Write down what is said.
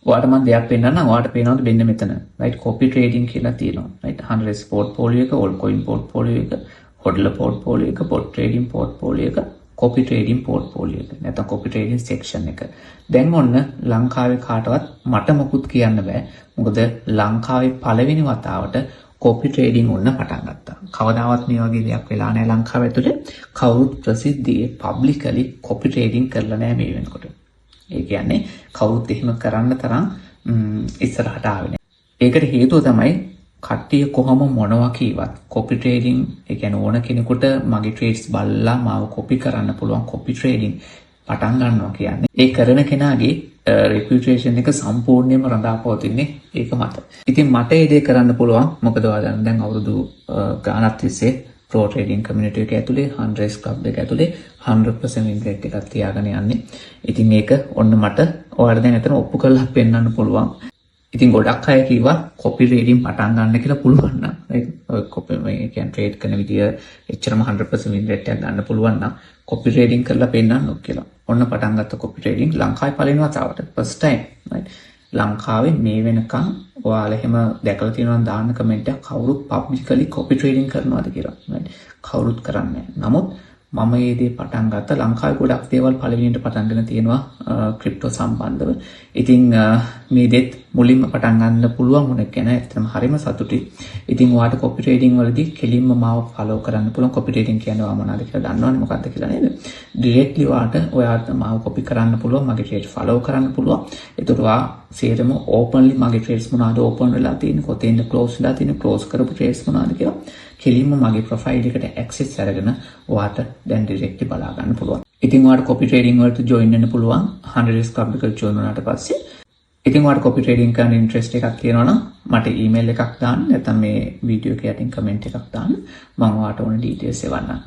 ඔයාලට මම දෙයක් පෙන්නන්නම්. ඔයාලට පේනවද මෙන්න මෙතන. right copy trading කියලා තියෙනවා. right 100 portfolio එක, altcoin portfolio එක, hodler portfolio එක, pot trading portfolio එක, copy trading portfolio එක. නැත්නම් copy trading section එක. දැන් ඔන්න ලංකාවේ කාටවත් මට මොකුත් කියන්න බෑ. මොකද ලංකාවේ පළවෙනි වතාවට copy trading ඔන්න පටන් ගත්තා. කවදාවත් මේ වගේ දෙයක් වෙලා නැහැ ලංකාව ඇතුලේ. කවුරුත් ප්‍රසිද්ධියේ publicly copy trading කරලා නැහැ මේ වෙනකොට. ඒ කියන්නේ කවුරුත් එහෙම කරන්න තරම් ඉස්සරහට ආවේ නැහැ. ඒකට හේතුව තමයි කට්ටිය කොහොම මොනවා කීවත් copy trading ඒ කියන්නේ ඕන කෙනෙකුට මගේ trades බලලා මාව copy කරන්න පුළුවන් copy trading පටන් ගන්නවා කියන්නේ ඒ කරන කෙනාගේ reputation එක සම්පූර්ණයෙන්ම රඳාපවතින්නේ ඒක මත. ඉතින් මට ඒ දේ කරන්න පුළුවන්. මොකද ඔයාලා දැන් අවුරුදු ගානක් තිස්සේ pro trading community එක ඇතුලේ 100 club එක ඇතුලේ 100% win rate එකක් තියාගෙන යන්නේ. ඉතින් ඒක ඔන්න මට ඔයාලට දැන් අතන ඔප්පු කරලා පෙන්නන්න පුළුවන්. ඉතින් ගොඩක් අය කිව්වා copy trading පටන් ගන්න කියලා පුළුවන් නම් ඔය copy මේ කියන්නේ trade කරන විදිය එච්චරම 100% win rate එකක් ගන්න පුළුවන් නම් copy trading කරලා පෙන්නන්නොත් කියලා. ඔන්න පටන් ගත්ත copy trading ලංකාවේ පළවෙනි වතාවට first time right ලංකාවේ මේ වෙනකන් ඔයාලා එහෙම දැකලා තියෙනවා නම් දාන්න කමෙන්ට් එකක් කවුරුත් publicly copy trading කරනවාද කියලා right කවුරුත් කරන්නේ නැහැ. නමුත් මම මේ දේ පටන් ගත්තා ලංකාවේ ගොඩක් දේවල් පළවෙනියට පටන්ගෙන තියෙනවා ක්‍රිප්ටෝ සම්බන්ධව. ඉතින් මේ දෙත් මුලින්ම පටන් ගන්න පුළුවන් වුණ ගැන ඇත්තටම හරිම සතුටුයි. ඉතින් ඔයාලට copy trading වලදී කෙලින්ම මාව follow කරන්න පුළුවන්. copy trading කියන්නේ මොනවද කියලා දන්නවනේ මොකක්ද කියලා නේද? directly ඔයාලට මාව copy කරන්න පුළුවන්. මගේ trade follow කරන්න පුළුවන්. ඒතකොට ඔයා සේරම openly මගේ trades මොනවද open වෙලා තියෙන්නේ, කොතෙන්ද close වෙලා තියෙන්නේ, close කරපු trades මොනවද කියලා කෙලින්ම මගේ profile එකට access අරගෙන ඔයාට දැන් directly බලා ගන්න පුළුවන්. ඉතින් ඔයාට copy trading වලට join වෙන්න පුළුවන් 100 club එකට join වුණාට පස්සේ. ඉතින් ඔයාට copy trading කරන්න interest එකක් තියෙනවා නම් මට email එකක් දාන්න නැත්නම් මේ video එක යටින් comment එකක් දාන්න. මම ඔයාට ඕන details එවන්නම්.